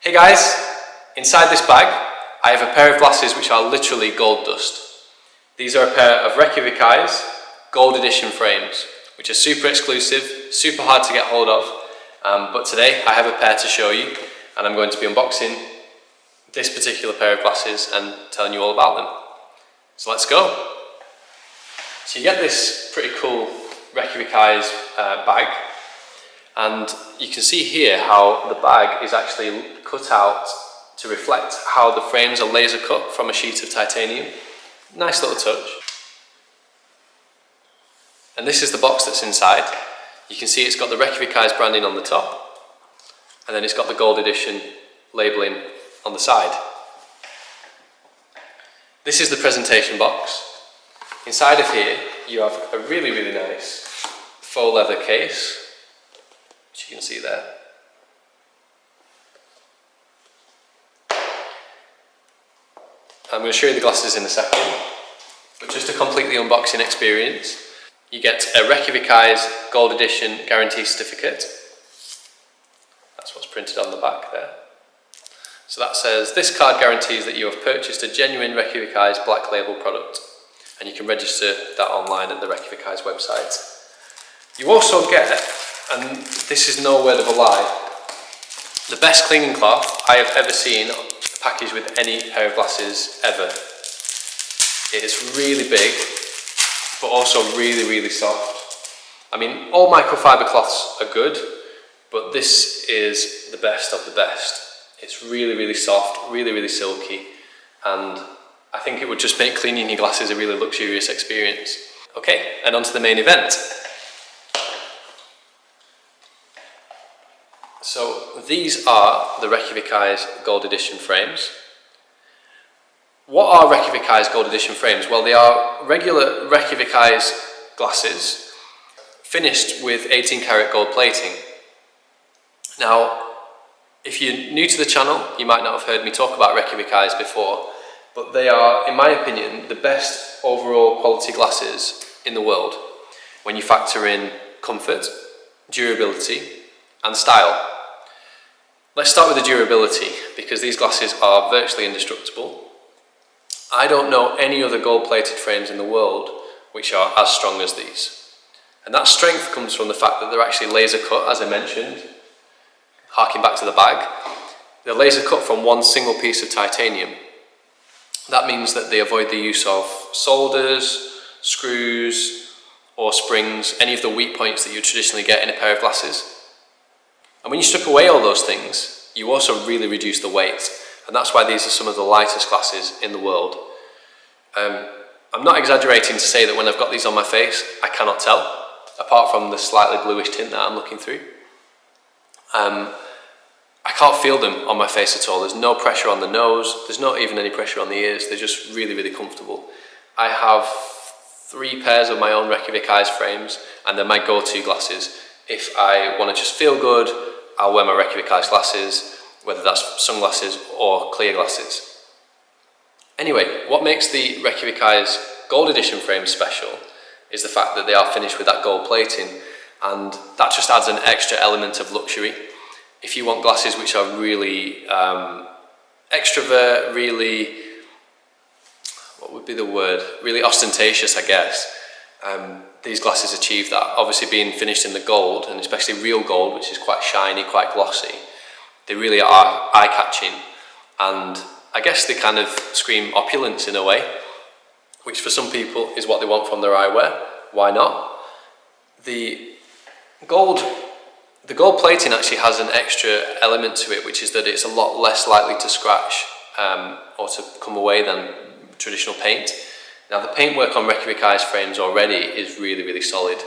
Hey guys, inside this bag I have a pair of glasses which are literally gold dust. These are a pair of Reykjavik Eyes Gold Edition frames, which are super exclusive, super hard to get hold of, but today I have a pair to show you and I'm going to be unboxing this particular pair of glasses and telling you all about them. So let's go. So you get this pretty cool Reykjavik Eyes bag, and you can see here how the bag is actually cut out to reflect how the frames are laser cut from a sheet of titanium. Nice little touch. And this is the box that's inside. You can see it's got the Reykjavik Eyes branding on the top, and then it's got the Gold Edition labelling on the side. This is the presentation box. Inside of here you have a really nice faux leather case, which you can see there. I'm going to show you the glasses in a second, but just a completely unboxing experience. You get a Reykjavik Eyes Gold Edition guarantee certificate. That's what's printed on the back there. So that says, this card guarantees that you have purchased a genuine Reykjavik Eyes black label product, and you can register that online at the Reykjavik Eyes website. You also get, and this is no word of a lie, the best cleaning cloth I have ever seen packaged with any pair of glasses ever. It is really big, but also really soft. I mean, all microfiber cloths are good, but this is the best of the best. It's really soft, really silky, and I think it would just make cleaning your glasses a really luxurious experience. Okay, and on to the main event. So these are the Reykjavik Eyes Gold Edition frames. What are Reykjavik Eyes Gold Edition frames? Well, they are regular Reykjavik Eyes glasses finished with 18 karat gold plating. Now, if you're new to the channel, you might not have heard me talk about Reykjavik Eyes before, but they are, in my opinion, the best overall quality glasses in the world when you factor in comfort, durability and style. Let's start with the durability, because these glasses are virtually indestructible. I don't know any other gold-plated frames in the world which are as strong as these. And that strength comes from the fact that they're actually laser cut, as I mentioned, harking back to the bag. They're laser cut from one single piece of titanium. That means that they avoid the use of solders, screws, or springs, any of the weak points that you traditionally get in a pair of glasses. And when you strip away all those things, you also really reduce the weight, and that's why these are some of the lightest glasses in the world. I'm not exaggerating to say that when I've got these on my face, I cannot tell, apart from the slightly bluish tint that I'm looking through. I can't feel them on my face at all. There's no pressure on the nose, there's not even any pressure on the ears, they're just really comfortable. I have 3 pairs of my own Reykjavik Eyes frames, and they're my go-to glasses. If I want to just feel good, I'll wear my Reykjavik Eyes glasses, whether that's sunglasses or clear glasses. Anyway, what makes the Reykjavik Eyes Gold Edition frames special is the fact that they are finished with that gold plating, and that just adds an extra element of luxury. If you want glasses which are really extrovert, really, what would be the word? Really ostentatious, I guess. These glasses achieve that. Obviously being finished in the gold, and especially real gold, which is quite shiny, quite glossy, they really are eye-catching, and I guess they kind of scream opulence in a way, which for some people is what they want from their eyewear. Why not? The gold plating actually has an extra element to it, which is that it's a lot less likely to scratch or to come away than traditional paint. Now, the paintwork on Reykjavik Eyes frames already is really solid,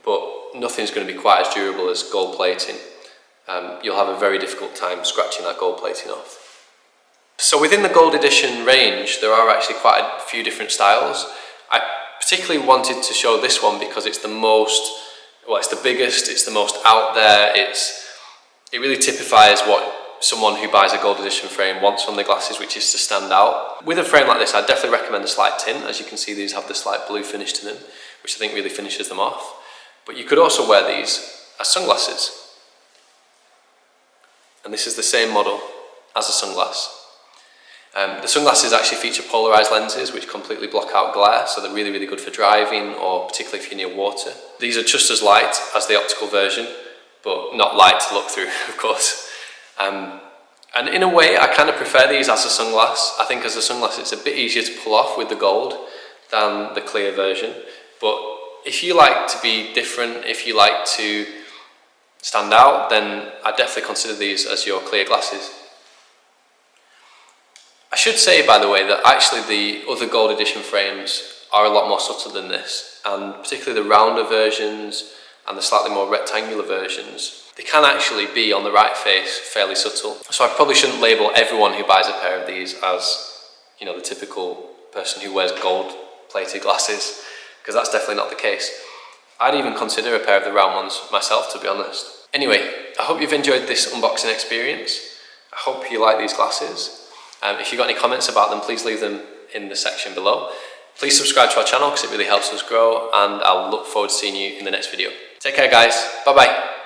but nothing's going to be quite as durable as gold plating. You'll have a very difficult time scratching that gold plating off. So within the Gold Edition range, there are actually quite a few different styles. I particularly wanted to show this one because it's the most, well, it's the biggest, it's the most out there, it really typifies what someone who buys a Gold Edition frame wants from their glasses, which is to stand out. With a frame like this, I'd definitely recommend a slight tint. As you can see, these have the slight blue finish to them, which I think really finishes them off. But you could also wear these as sunglasses. And this is the same model as a sunglass. The sunglasses actually feature polarised lenses which completely block out glare, so they're really good for driving or particularly if you're near water. These are just as light as the optical version, but not light to look through, of course. And in a way, I kind of prefer these as a sunglass. I think as a sunglass it's a bit easier to pull off with the gold than the clear version. But if you like to be different, if you like to stand out, then I definitely consider these as your clear glasses. I should say, by the way, that actually the other gold edition frames are a lot more subtle than this, and particularly the rounder versions and the slightly more rectangular versions, they can actually be on the right face fairly subtle. So I probably shouldn't label everyone who buys a pair of these as, you know, the typical person who wears gold plated glasses, because that's definitely not the case. I'd even consider a pair of the round ones myself, to be honest. Anyway, I hope you've enjoyed this unboxing experience. I hope you like these glasses. If you've got any comments about them, please leave them in the section below. Please subscribe to our channel because it really helps us grow, and I'll look forward to seeing you in the next video. Take care, guys. Bye bye.